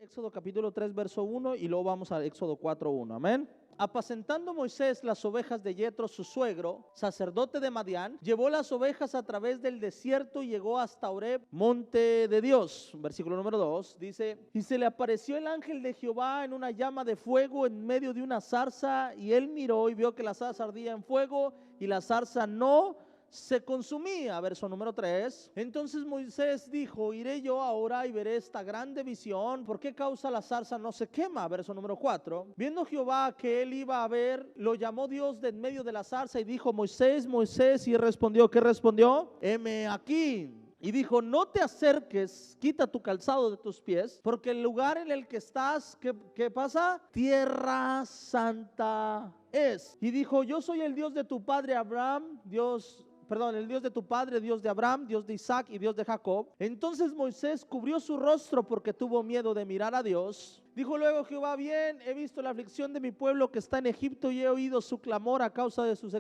Éxodo capítulo 3, verso 1 y luego vamos a Éxodo 4, 1. Amén. Apacentando Moisés las ovejas de Yetro, su suegro, sacerdote de Madián, llevó las ovejas a través del desierto y llegó hasta Horeb, monte de Dios. Versículo número 2 dice: y se le apareció el ángel de Jehová en una llama de fuego en medio de una zarza, y él miró y vio que la zarza ardía en fuego y la zarza no se consumía. Verso número 3. Entonces Moisés dijo: iré yo ahora y veré esta grande visión. ¿Por qué causa la zarza no se quema? Verso número 4. Viendo Jehová que él iba a ver, lo llamó Dios de en medio de la zarza y dijo: Moisés, Moisés. Y él respondió, ¿qué respondió? Heme aquí. Y dijo: no te acerques, quita tu calzado de tus pies, porque el lugar en el que estás, ¿qué pasa? Tierra santa es. Y dijo: yo soy el Dios de tu padre Abraham, el Dios de tu padre, Dios de Abraham, Dios de Isaac y Dios de Jacob. Entonces Moisés cubrió su rostro porque tuvo miedo de mirar a Dios. Dijo luego Jehová: bien, he visto la aflicción de mi pueblo que está en Egipto y he oído su clamor a causa de sus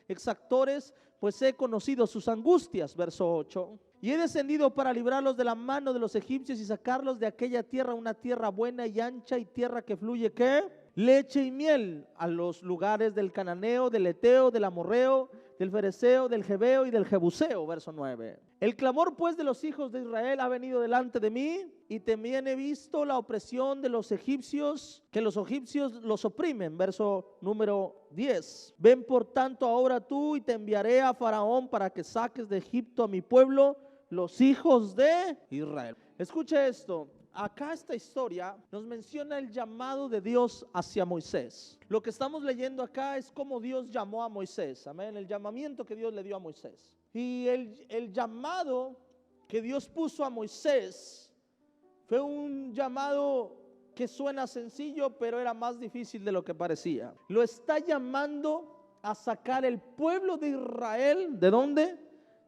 exactores, pues he conocido sus angustias. Verso 8. Y he descendido para librarlos de la mano de los egipcios y sacarlos de aquella tierra, una tierra buena y ancha y tierra que fluye, ¿qué? Leche y miel, a los lugares del cananeo, del eteo, del amorreo, del fereceo, del jebeo y del jebuseo. Verso 9. El clamor pues de los hijos de Israel ha venido delante de mí, y también he visto la opresión de los egipcios, que los egipcios los oprimen. Verso número 10. Ven por tanto ahora tú, y te enviaré a Faraón para que saques de Egipto a mi pueblo, los hijos de Israel. Escuche esto. Acá esta historia nos menciona el llamado de Dios hacia Moisés. Lo que estamos leyendo acá es cómo Dios llamó a Moisés. Amén. El llamamiento que Dios le dio a Moisés. Y el llamado que Dios puso a Moisés fue un llamado que suena sencillo, pero era más difícil de lo que parecía. Lo está llamando a sacar el pueblo de Israel. ¿De dónde?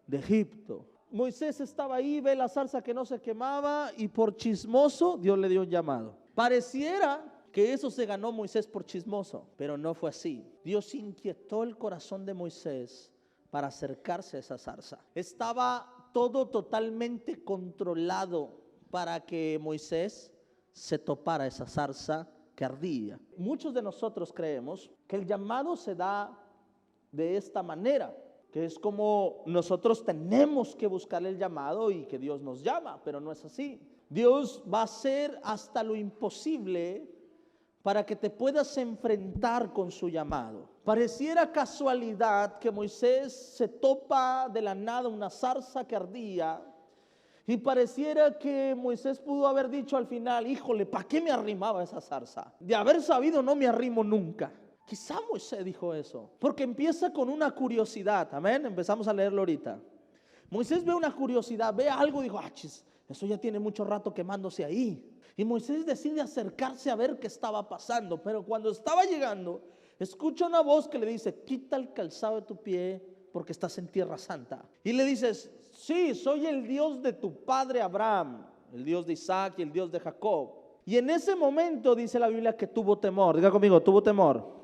De Egipto. Moisés estaba ahí, ve la zarza que no se quemaba, y por chismoso Dios le dio un llamado. Pareciera que eso se ganó Moisés por chismoso, pero no fue así. Dios inquietó el corazón de Moisés para acercarse a esa zarza. Estaba todo totalmente controlado para que Moisés se topara esa zarza que ardía. Muchos de nosotros creemos que el llamado se da de esta manera, que es como nosotros tenemos que buscar el llamado y que Dios nos llama, pero no es así. Dios va a hacer hasta lo imposible para que te puedas enfrentar con su llamado. Pareciera casualidad que Moisés se topa de la nada una zarza que ardía, y pareciera que Moisés pudo haber dicho al final: híjole, ¿para qué me arrimaba esa zarza? De haber sabido no me arrimo nunca. Quizá Moisés dijo eso, porque empieza con una curiosidad. Amén, empezamos a leerlo ahorita. Moisés ve una curiosidad, ve algo y dijo: chis, eso ya tiene mucho rato quemándose ahí. Y Moisés decide acercarse a ver qué estaba pasando. Pero cuando estaba llegando, escucha una voz que le dice: quita el calzado de tu pie, porque estás en tierra santa. Y le dices: sí, soy el Dios de tu padre Abraham, el Dios de Isaac y el Dios de Jacob. Y en ese momento dice la Biblia que tuvo temor. Diga conmigo: tuvo temor.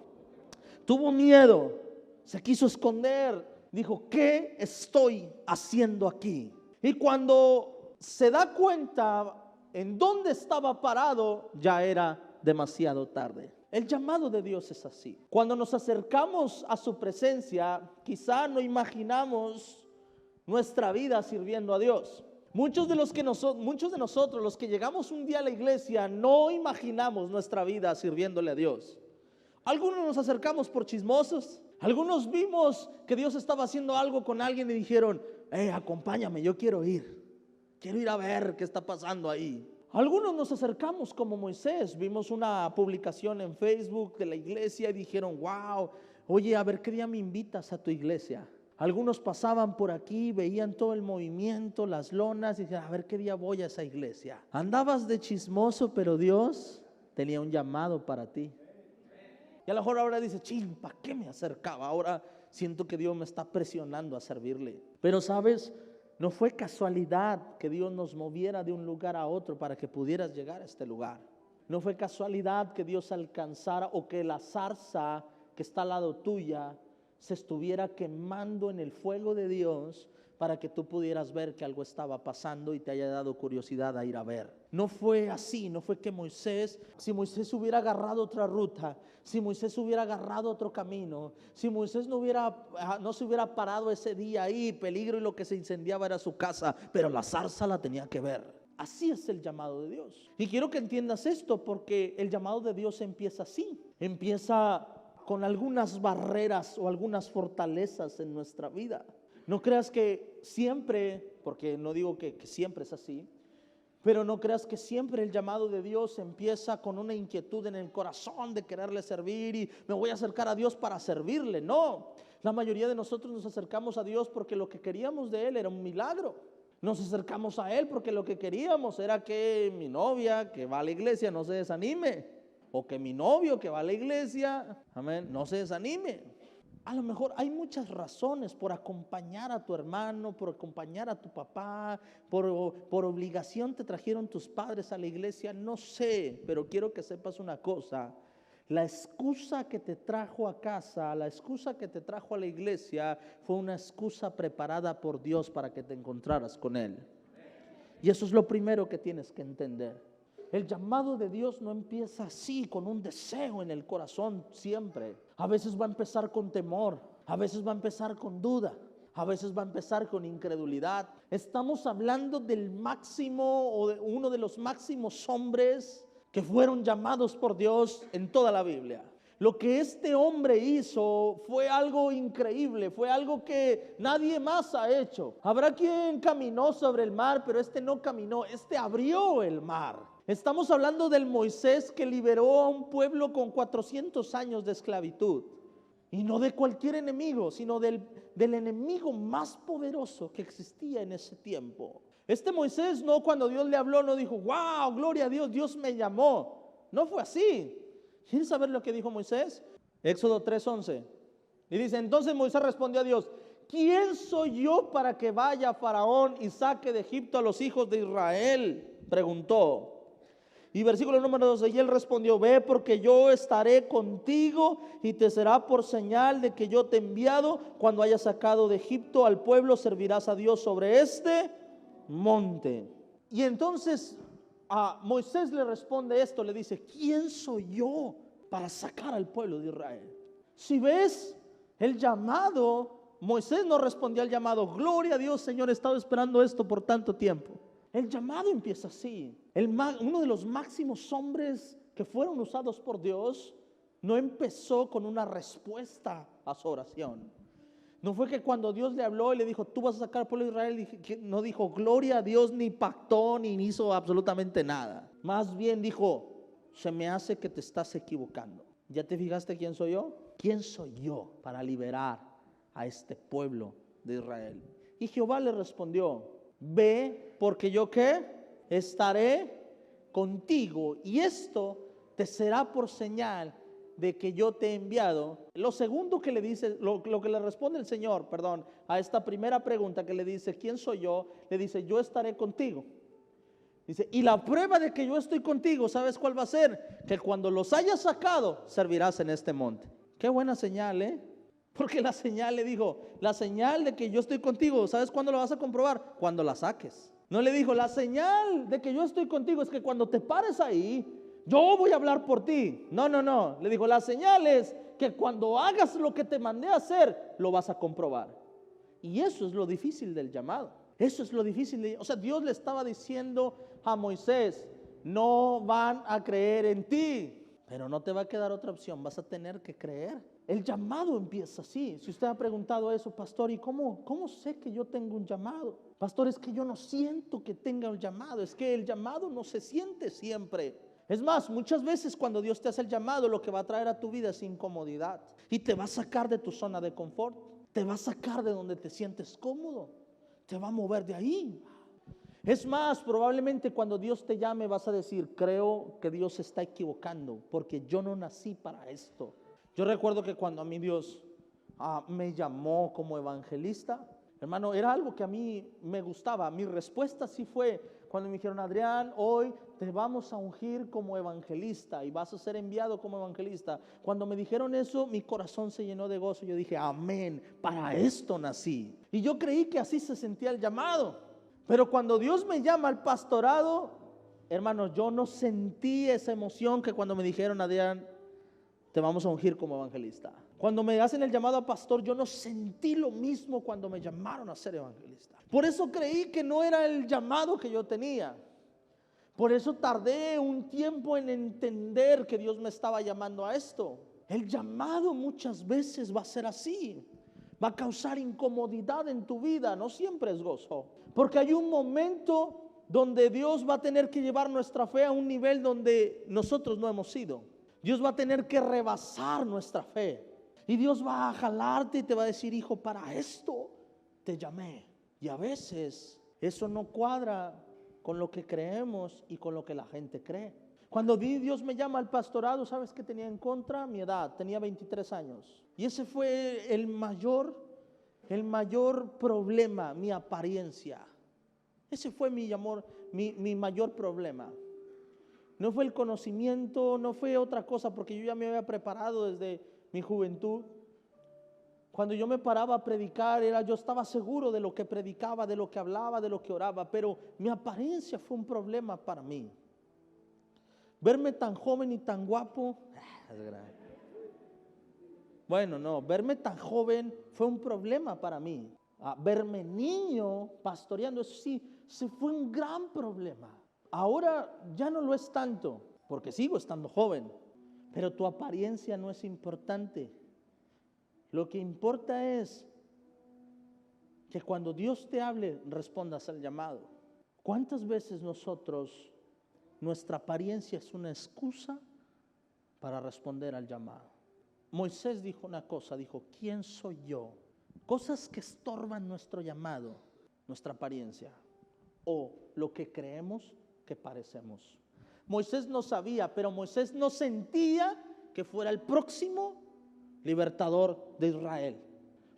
Tuvo miedo, se quiso esconder, dijo: ¿qué estoy haciendo aquí? Y cuando se da cuenta en dónde estaba parado, ya era demasiado tarde. El llamado de Dios es así. Cuando nos acercamos a su presencia, quizá no imaginamos nuestra vida sirviendo a Dios. Muchos de nosotros, los que llegamos un día a la iglesia, no imaginamos nuestra vida sirviéndole a Dios. Algunos nos acercamos por chismosos. Algunos vimos que Dios estaba haciendo algo con alguien y dijeron: acompáñame, yo quiero ir a ver qué está pasando ahí. Algunos nos acercamos como Moisés. Vimos una publicación en Facebook de la iglesia y dijeron: wow, oye, a ver qué día me invitas a tu iglesia. Algunos pasaban por aquí, veían todo el movimiento, las lonas, y dijeron: a ver qué día voy a esa iglesia. Andabas de chismoso, pero Dios tenía un llamado para ti. Y a lo mejor ahora dice: ching, ¿para qué me acercaba? Ahora siento que Dios me está presionando a servirle. Pero sabes, no fue casualidad que Dios nos moviera de un lugar a otro para que pudieras llegar a este lugar. No fue casualidad que Dios alcanzara, o que la zarza que está al lado tuya se estuviera quemando en el fuego de Dios para que tú pudieras ver que algo estaba pasando y te haya dado curiosidad a ir a ver. No fue así, no fue que si Moisés hubiera agarrado otra ruta, si Moisés hubiera agarrado otro camino, si Moisés no se hubiera parado ese día ahí, peligro, y lo que se incendiaba era su casa, pero la zarza la tenía que ver. Así es el llamado de Dios. Y quiero que entiendas esto, porque el llamado de Dios empieza así. Empieza con algunas barreras o algunas fortalezas en nuestra vida. No creas que siempre, porque no digo que siempre es así, pero no creas que siempre el llamado de Dios empieza con una inquietud en el corazón de quererle servir y me voy a acercar a Dios para servirle. No, la mayoría de nosotros nos acercamos a Dios porque lo que queríamos de Él era un milagro. Nos acercamos a Él porque lo que queríamos era que mi novia que va a la iglesia no se desanime, o que mi novio que va a la iglesia, amén, no se desanime. A lo mejor hay muchas razones por acompañar a tu hermano, por acompañar a tu papá, por obligación te trajeron tus padres a la iglesia, no sé, pero quiero que sepas una cosa. La excusa que te trajo a casa, la excusa que te trajo a la iglesia, fue una excusa preparada por Dios para que te encontraras con Él. Y eso es lo primero que tienes que entender. El llamado de Dios no empieza así, con un deseo en el corazón siempre. A veces va a empezar con temor, a veces va a empezar con duda, a veces va a empezar con incredulidad. Estamos hablando del máximo o de uno de los máximos hombres que fueron llamados por Dios en toda la Biblia. Lo que este hombre hizo fue algo increíble, fue algo que nadie más ha hecho. Habrá quien caminó sobre el mar, pero este no caminó, este abrió el mar. Estamos hablando del Moisés que liberó a un pueblo con 400 años de esclavitud. Y no de cualquier enemigo, sino del enemigo más poderoso que existía en ese tiempo. Este Moisés no, cuando Dios le habló, no dijo, wow, gloria a Dios, Dios me llamó. No fue así. ¿Quieres saber lo que dijo Moisés? Éxodo 3:11. Y dice, entonces Moisés respondió a Dios, ¿quién soy yo para que vaya a Faraón y saque de Egipto a los hijos de Israel? Preguntó. Y versículo número 12, y él respondió, ve porque yo estaré contigo y te será por señal de que yo te he enviado. Cuando hayas sacado de Egipto al pueblo, servirás a Dios sobre este monte. Y entonces a Moisés le responde esto, le dice, ¿quién soy yo para sacar al pueblo de Israel? Si ves el llamado, Moisés no respondió al llamado, gloria a Dios, Señor, he estado esperando esto por tanto tiempo. El llamado empieza así. Uno de los máximos hombres que fueron usados por Dios no empezó con una respuesta a su oración. No fue que cuando Dios le habló y le dijo, tú vas a sacar al pueblo de Israel, no dijo gloria a Dios, ni pactó, ni hizo absolutamente nada. Más bien dijo, se me hace que te estás equivocando. ¿Ya te fijaste quién soy yo? ¿Quién soy yo para liberar a este pueblo de Israel? Y Jehová le respondió, ve porque yo ¿qué? Estaré contigo y esto te será por señal de que yo te he enviado. Lo segundo que le dice, lo que le responde el Señor, a esta primera pregunta que le dice, ¿quién soy yo? Le dice, yo estaré contigo. Dice, y la prueba de que yo estoy contigo, ¿sabes cuál va a ser? Que cuando los hayas sacado, servirás en este monte. Qué buena señal, ¿eh? Porque la señal le dijo, la señal de que yo estoy contigo, ¿sabes cuándo lo vas a comprobar? Cuando la saques. No le dijo, la señal de que yo estoy contigo es que cuando te pares ahí, yo voy a hablar por ti. No. Le dijo, la señal es que cuando hagas lo que te mandé a hacer, lo vas a comprobar. Y eso es lo difícil del llamado. Eso es lo difícil. O sea, Dios le estaba diciendo a Moisés, no van a creer en ti, pero no te va a quedar otra opción, vas a tener que creer. El llamado empieza así. Si usted ha preguntado eso, pastor, ¿y cómo sé que yo tengo un llamado? Pastor, es que yo no siento que tenga un llamado. Es que el llamado no se siente siempre. Es más, muchas veces cuando Dios te hace el llamado, lo que va a traer a tu vida es incomodidad. Y te va a sacar de tu zona de confort. Te va a sacar de donde te sientes cómodo. Te va a mover de ahí. Es más, probablemente cuando Dios te llame vas a decir, creo que Dios se está equivocando porque yo no nací para esto. Yo recuerdo que cuando a mí Dios me llamó como evangelista, hermano, era algo que a mí me gustaba. Mi respuesta sí fue, Cuando me dijeron, Adrián, hoy te vamos a ungir como evangelista y vas a ser enviado como evangelista. Cuando me dijeron eso, mi corazón se llenó de gozo. Yo dije, amén, para esto nací. Y yo creí que así se sentía el llamado. Pero cuando Dios me llama al pastorado, hermanos, yo no sentí esa emoción que cuando me dijeron, Adrián, te vamos a ungir como evangelista. Cuando me hacen el llamado a pastor, yo no sentí lo mismo cuando me llamaron a ser evangelista. Por eso creí que no era el llamado que yo tenía. Por eso tardé un tiempo en entender que Dios me estaba llamando a esto. El llamado muchas veces va a ser así. Va a causar incomodidad en tu vida, no siempre es gozo. Porque hay un momento donde Dios va a tener que llevar nuestra fe a un nivel donde nosotros no hemos ido. Dios va a tener que rebasar nuestra fe. Y Dios va a jalarte y te va a decir, hijo, para esto te llamé. Y a veces eso no cuadra con lo que creemos y con lo que la gente cree. Cuando Dios me llama al pastorado, ¿sabes qué tenía en contra? Mi edad, tenía 23 años. Y ese fue el mayor problema, mi apariencia. Ese fue mi mayor problema. No fue el conocimiento, no fue otra cosa, porque yo ya me había preparado desde mi juventud. Cuando yo me paraba a predicar, yo estaba seguro de lo que predicaba, de lo que hablaba, de lo que oraba, pero mi apariencia fue un problema para mí. Verme tan joven y tan guapo, bueno, no, verme tan joven fue un problema para mí. Verme niño pastoreando, eso sí fue un gran problema. Ahora ya no lo es tanto, porque sigo estando joven, pero tu apariencia no es importante. Lo que importa es que cuando Dios te hable, respondas al llamado. ¿Cuántas veces nuestra apariencia es una excusa para responder al llamado? Moisés dijo una cosa, dijo, ¿quién soy yo? Cosas que estorban nuestro llamado, nuestra apariencia o lo que creemos que parecemos. Moisés no sabía, pero Moisés no sentía que fuera el próximo libertador de Israel.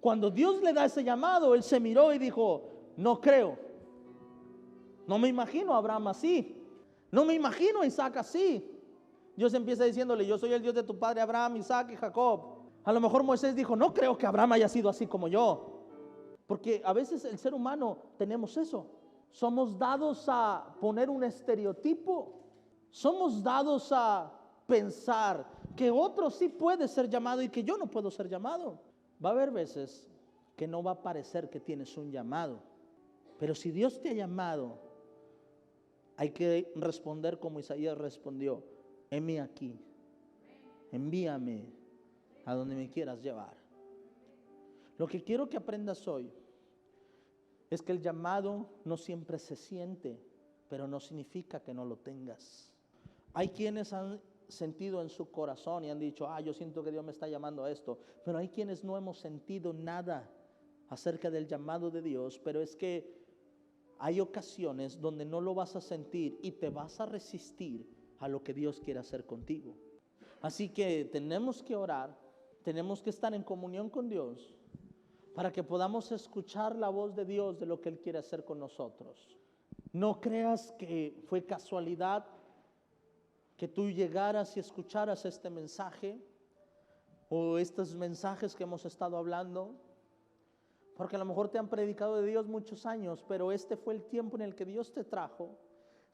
Cuando Dios le da ese llamado, él se miró y dijo, no creo. No me imagino a Abraham así. No me imagino a Isaac así. Dios empieza diciéndole, yo soy el Dios de tu padre Abraham, Isaac y Jacob. A lo mejor Moisés dijo, no creo que Abraham haya sido así como yo. Porque a veces el ser humano tenemos eso. Somos dados a poner un estereotipo. Somos dados a pensar que otro sí puede ser llamado y que yo no puedo ser llamado. Va a haber veces que no va a parecer que tienes un llamado. Pero si Dios te ha llamado, hay que responder como Isaías respondió. Heme aquí, envíame a donde me quieras llevar. Lo que quiero que aprendas hoy es que el llamado no siempre se siente, pero no significa que no lo tengas. Hay quienes han sentido en su corazón y han dicho, yo siento que Dios me está llamando a esto, pero hay quienes no hemos sentido nada acerca del llamado de Dios, pero es que hay ocasiones donde no lo vas a sentir y te vas a resistir a lo que Dios quiere hacer contigo. Así que tenemos que orar, tenemos que estar en comunión con Dios para que podamos escuchar la voz de Dios de lo que Él quiere hacer con nosotros. No creas que fue casualidad que tú llegaras y escucharas este mensaje o estos mensajes que hemos estado hablando, porque a lo mejor te han predicado de Dios muchos años, pero este fue el tiempo en el que Dios te trajo.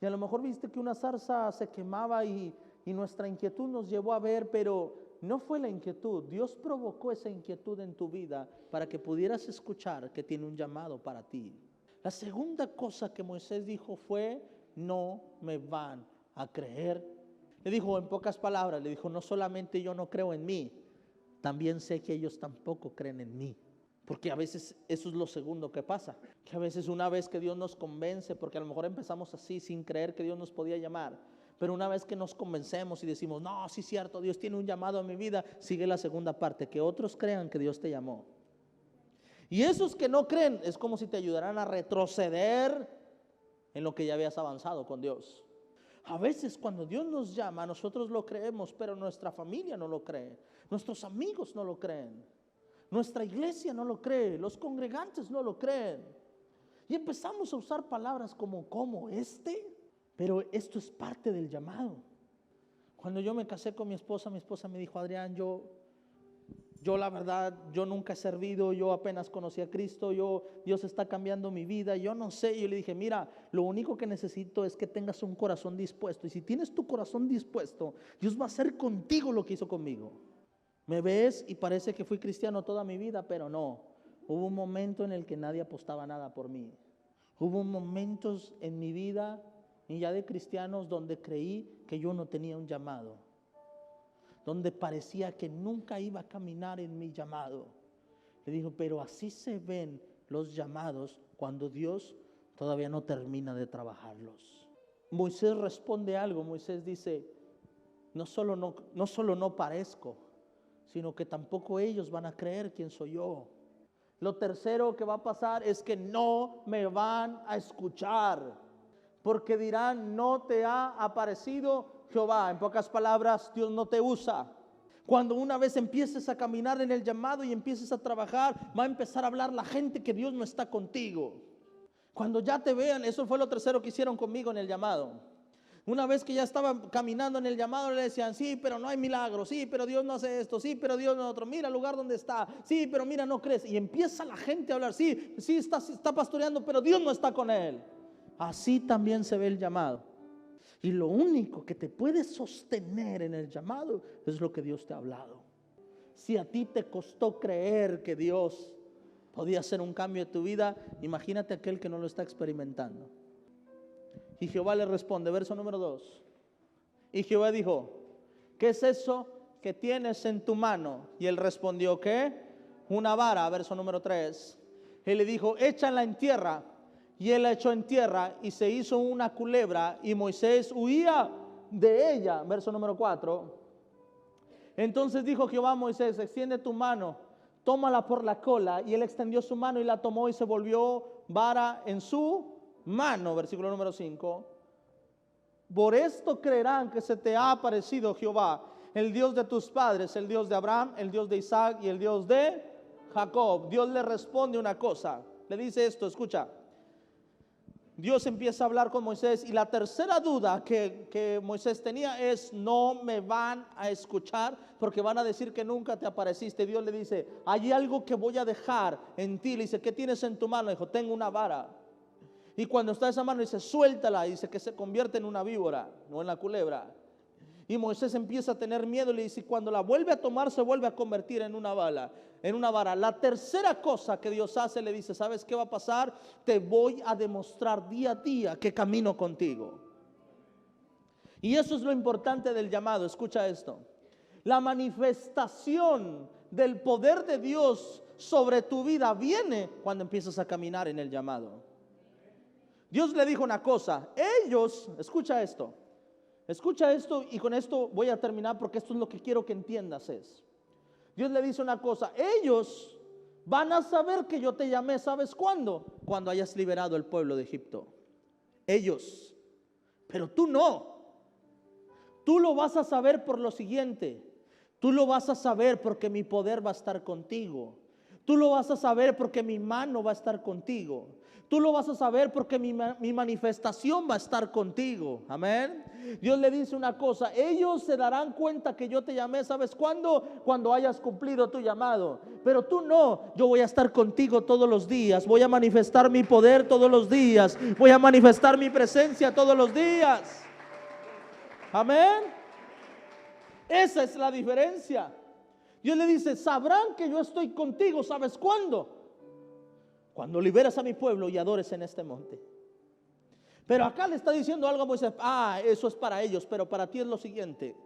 Y a lo mejor viste que una zarza se quemaba y nuestra inquietud nos llevó a ver, pero no fue la inquietud. Dios provocó esa inquietud en tu vida para que pudieras escuchar que tiene un llamado para ti. La segunda cosa que Moisés dijo fue, no me van a creer. Le dijo en pocas palabras, le dijo, no solamente yo no creo en mí, también sé que ellos tampoco creen en mí. Porque a veces eso es lo segundo que pasa, que a veces una vez que Dios nos convence, porque a lo mejor empezamos así sin creer que Dios nos podía llamar, pero una vez que nos convencemos y decimos, no, sí es cierto, Dios tiene un llamado en mi vida, sigue la segunda parte, que otros crean que Dios te llamó. Y esos que no creen es como si te ayudaran a retroceder en lo que ya habías avanzado con Dios. A veces cuando Dios nos llama, nosotros lo creemos, pero nuestra familia no lo cree, nuestros amigos no lo creen. Nuestra iglesia no lo cree, los congregantes no lo creen. Y empezamos a usar palabras como este, pero esto es parte del llamado. Cuando yo me casé con mi esposa me dijo, Adrián, yo la verdad, yo nunca he servido, yo apenas conocí a Cristo, Dios está cambiando mi vida, yo no sé. Yo le dije, mira, lo único que necesito es que tengas un corazón dispuesto. Y si tienes tu corazón dispuesto, Dios va a hacer contigo lo que hizo conmigo. Me ves y parece que fui cristiano toda mi vida, pero no. Hubo un momento en el que nadie apostaba nada por mí. Hubo momentos en mi vida, y ya de cristianos, donde creí que yo no tenía un llamado, donde parecía que nunca iba a caminar en mi llamado. Le dijo, pero así se ven los llamados cuando Dios todavía no termina de trabajarlos. Moisés responde algo. Moisés dice, no solo no parezco, sino que tampoco ellos van a creer quién soy yo. Lo tercero que va a pasar es que no me van a escuchar, porque dirán, no te ha aparecido Jehová. En pocas palabras, Dios no te usa. Cuando una vez empieces a caminar en el llamado y empieces a trabajar, va a empezar a hablar la gente que Dios no está contigo. Cuando ya te vean, eso fue lo tercero que hicieron conmigo en el llamado. Una vez que ya estaba caminando en el llamado, le decían, sí, pero no hay milagros, sí, pero Dios no hace esto, sí, pero Dios no otro, mira el lugar donde está, sí, pero mira, no crees. Y empieza la gente a hablar, sí, está pastoreando, pero Dios no está con él. Así también se ve el llamado. Y lo único que te puede sostener en el llamado es lo que Dios te ha hablado. Si a ti te costó creer que Dios podía hacer un cambio en tu vida, imagínate aquel que no lo está experimentando. Y Jehová le responde, verso número 2. Y Jehová dijo, ¿qué es eso que tienes en tu mano? Y él respondió, ¿qué? Una vara, verso número 3. Él le dijo, échala en tierra. Y él la echó en tierra y se hizo una culebra y Moisés huía de ella, verso número 4. Entonces dijo Jehová a Moisés, extiende tu mano, tómala por la cola. Y él extendió su mano y la tomó y se volvió vara en su mano, versículo número 5. Por esto creerán que se te ha aparecido Jehová, el Dios de tus padres, el Dios de Abraham, el Dios de Isaac y el Dios de Jacob. Dios le responde una cosa, le dice esto, escucha. Dios empieza a hablar con Moisés y la tercera duda que Moisés tenía es, no me van a escuchar porque van a decir que nunca te apareciste. Dios le dice, hay algo que voy a dejar en ti. Le dice, ¿qué tienes en tu mano? Dijo, tengo una vara. Y cuando está esa mano dice, suéltala. Y dice que se convierte en una víbora, no en la culebra. Y Moisés empieza a tener miedo y le dice, cuando la vuelve a tomar se vuelve a convertir en una vara. La tercera cosa que Dios hace, le dice, ¿sabes qué va a pasar? Te voy a demostrar día a día que camino contigo. Y eso es lo importante del llamado. Escucha esto. La manifestación del poder de Dios sobre tu vida viene cuando empiezas a caminar en el llamado. Dios le dijo una cosa, ellos, escucha esto y con esto voy a terminar porque esto es lo que quiero que entiendas es. Dios le dice una cosa, ellos van a saber que yo te llamé, ¿sabes cuándo? Cuando hayas liberado el pueblo de Egipto. Ellos, pero tú no. Tú lo vas a saber por lo siguiente, tú lo vas a saber porque mi poder va a estar contigo. Tú lo vas a saber porque mi mano va a estar contigo. Tú lo vas a saber porque mi manifestación va a estar contigo. Amén. Dios le dice una cosa, ellos se darán cuenta que yo te llamé, ¿sabes cuándo? Cuando hayas cumplido tu llamado. Pero tú no, yo voy a estar contigo todos los días. Voy a manifestar mi poder todos los días. Voy a manifestar mi presencia todos los días. Amén. Esa es la diferencia. Dios le dice, sabrán que yo estoy contigo, ¿sabes cuándo? Cuando liberes a mi pueblo y adores en este monte. Pero acá le está diciendo algo a Moisés, eso es para ellos, pero para ti es lo siguiente,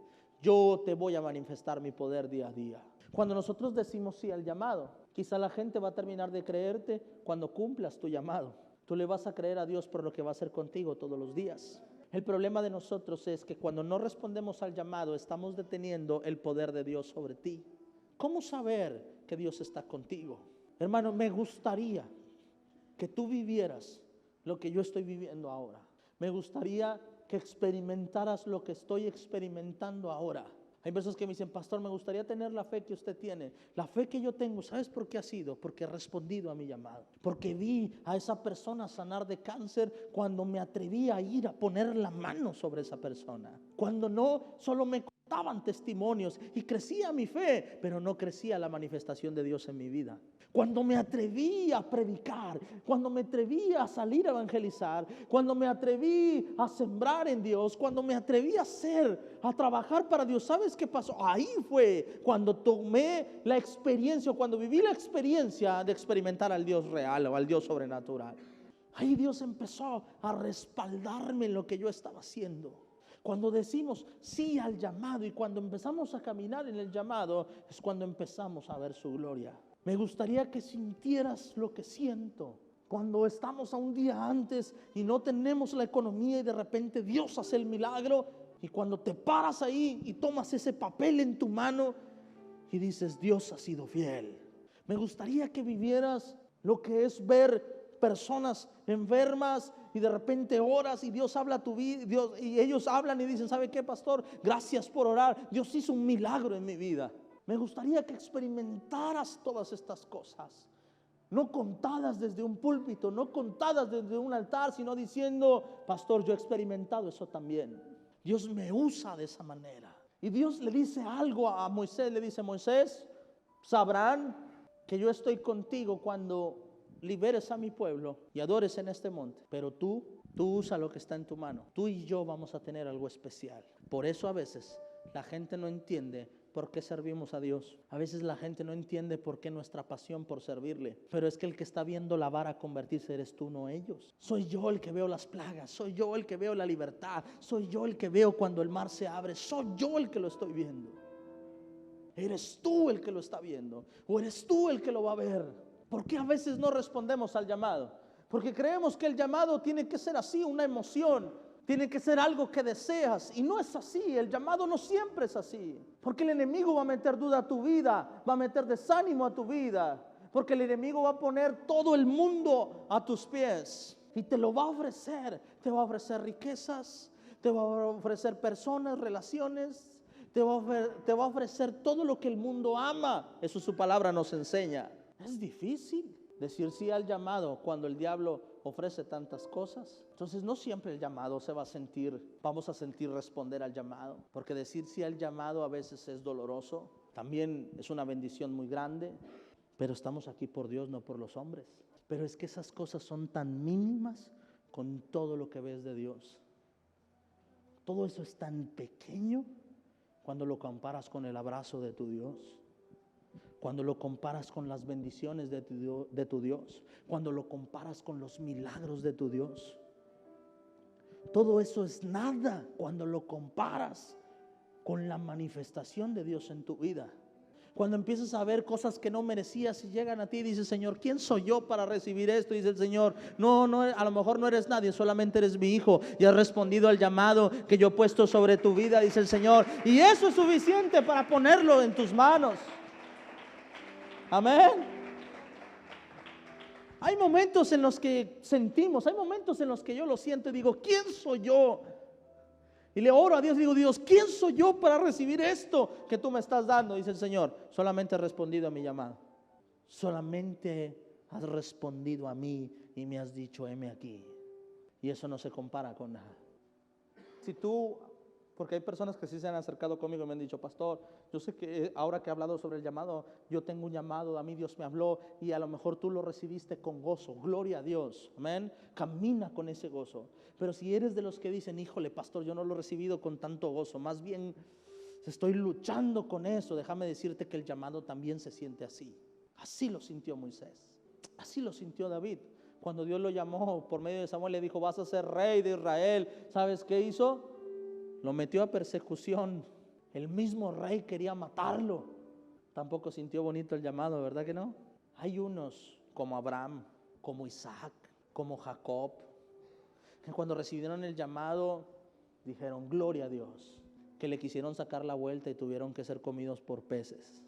yo te voy a manifestar mi poder día a día. Cuando nosotros decimos sí al llamado, quizá la gente va a terminar de creerte cuando cumplas tu llamado. Tú le vas a creer a Dios por lo que va a hacer contigo todos los días. El problema de nosotros es que cuando no respondemos al llamado, estamos deteniendo el poder de Dios sobre ti. ¿Cómo saber que Dios está contigo? Hermano, me gustaría que tú vivieras lo que yo estoy viviendo ahora. Me gustaría que experimentaras lo que estoy experimentando ahora. Hay personas que me dicen, pastor, me gustaría tener la fe que usted tiene. La fe que yo tengo, ¿sabes por qué ha sido? Porque he respondido a mi llamado. Porque vi a esa persona sanar de cáncer cuando me atreví a ir a poner la mano sobre esa persona. Cuando no, solo me contaban testimonios y crecía mi fe, pero no crecía la manifestación de Dios en mi vida. Cuando me atreví a predicar, cuando me atreví a salir a evangelizar, cuando me atreví a sembrar en Dios, cuando me atreví a trabajar para Dios, ¿sabes qué pasó? Ahí fue cuando tomé la experiencia, cuando viví la experiencia de experimentar al Dios real o al Dios sobrenatural. Ahí Dios empezó a respaldarme en lo que yo estaba haciendo. Cuando decimos sí al llamado y cuando empezamos a caminar en el llamado, es cuando empezamos a ver su gloria. Me gustaría que sintieras lo que siento cuando estamos a un día antes y no tenemos la economía y de repente Dios hace el milagro, y cuando te paras ahí y tomas ese papel en tu mano y dices, Dios ha sido fiel. Me gustaría que vivieras lo que es ver personas enfermas y de repente oras y Dios habla a tu vida, y ellos hablan y dicen, ¿sabe qué, pastor? Gracias por orar, Dios hizo un milagro en mi vida. Me gustaría que experimentaras todas estas cosas, no contadas desde un púlpito, no contadas desde un altar, sino diciendo, pastor, yo he experimentado eso también. Dios me usa de esa manera. Y Dios le dice algo a Moisés, le dice, Moisés, sabrán que yo estoy contigo cuando liberes a mi pueblo y adores en este monte, pero tú usa lo que está en tu mano. Tú y yo vamos a tener algo especial. Por eso a veces la gente no entiende por qué servimos a Dios. A veces la gente no entiende por qué nuestra pasión por servirle. Pero es que el que está viendo la vara convertirse eres tú, no ellos. Soy yo el que veo las plagas, soy yo el que veo la libertad, soy yo el que veo cuando el mar se abre, soy yo el que lo estoy viendo. Eres tú el que lo está viendo, o eres tú el que lo va a ver. ¿Por qué a veces no respondemos al llamado? Porque creemos que el llamado tiene que ser así, una emoción. Tiene que ser algo que deseas, y no es así. El llamado no siempre es así, porque el enemigo va a meter duda a tu vida, va a meter desánimo a tu vida, porque el enemigo va a poner todo el mundo a tus pies y te lo va a ofrecer. Te va a ofrecer riquezas, te va a ofrecer personas, relaciones, te va a ofrecer todo lo que el mundo ama. Eso su palabra nos enseña. Es difícil decir sí al llamado cuando el diablo ofrece tantas cosas. Entonces no siempre el llamado vamos a sentir responder al llamado, porque decir sí al llamado a veces es doloroso. También es una bendición muy grande, pero estamos aquí por Dios, no por los hombres. Pero es que esas cosas son tan mínimas con todo lo que ves de Dios. Todo eso es tan pequeño cuando lo comparas con el abrazo de tu Dios, cuando lo comparas con las bendiciones de tu Dios, cuando lo comparas con los milagros de tu Dios. Todo eso es nada cuando lo comparas con la manifestación de Dios en tu vida. Cuando empiezas a ver cosas que no merecías y llegan a ti y dices, Señor, ¿quién soy yo para recibir esto? Y dice el Señor, no, a lo mejor no eres nadie, solamente eres mi hijo y has respondido al llamado que yo he puesto sobre tu vida, dice el Señor. Y eso es suficiente para ponerlo en tus manos. Amén. Hay momentos en los que sentimos, hay momentos en los que yo lo siento y digo, ¿quién soy yo? Y le oro a Dios y digo, Dios, ¿quién soy yo para recibir esto que tú me estás dando? Dice el Señor, solamente has respondido a mi llamado. Solamente has respondido a mí y me has dicho, heme aquí. Y eso no se compara con nada. Si tú, porque hay personas que sí se han acercado conmigo y me han dicho, pastor, yo sé que ahora que he hablado sobre el llamado, yo tengo un llamado, a mí Dios me habló y a lo mejor tú lo recibiste con gozo, gloria a Dios, amén, camina con ese gozo. Pero si eres de los que dicen, híjole, pastor, yo no lo he recibido con tanto gozo, más bien estoy luchando con eso, déjame decirte que el llamado también se siente así. Así lo sintió Moisés, así lo sintió David. Cuando Dios lo llamó por medio de Samuel, le dijo, vas a ser rey de Israel. ¿Sabes qué hizo? Lo metió a persecución. El mismo rey quería matarlo. Tampoco sintió bonito el llamado, ¿verdad que no? Hay unos como Abraham, como Isaac, como Jacob, que cuando recibieron el llamado dijeron, gloria a Dios, que le quisieron sacar la vuelta y tuvieron que ser comidos por peces,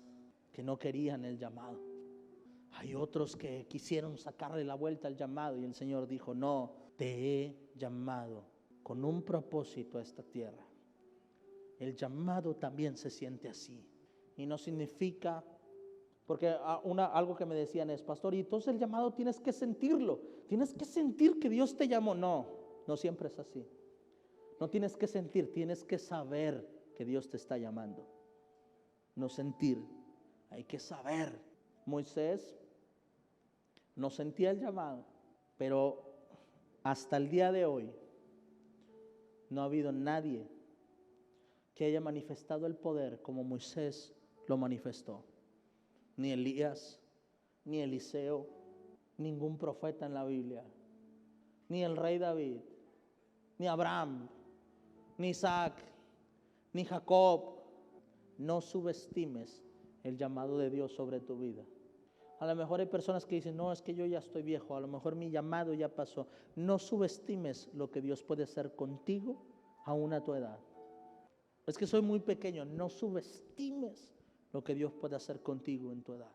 que no querían el llamado. Hay otros que quisieron sacarle la vuelta al llamado y el Señor dijo, no, te he llamado con un propósito a esta tierra El llamado también se siente así. Y no significa, porque algo que me decían es, pastor, y entonces el llamado tienes que sentirlo. Tienes que sentir que Dios te llamó. No, no siempre es así. No tienes que sentir, tienes que saber que Dios te está llamando. No sentir, hay que saber. Moisés no sentía el llamado, pero hasta el día de hoy no ha habido nadie que haya manifestado el poder como Moisés lo manifestó. Ni Elías, ni Eliseo, ningún profeta en la Biblia, ni el rey David, ni Abraham, ni Isaac, ni Jacob. No subestimes el llamado de Dios sobre tu vida. A lo mejor hay personas que dicen, no, es que yo ya estoy viejo, a lo mejor mi llamado ya pasó. No subestimes lo que Dios puede hacer contigo aún a tu edad. Es que soy muy pequeño. No subestimes lo que Dios puede hacer contigo en tu edad.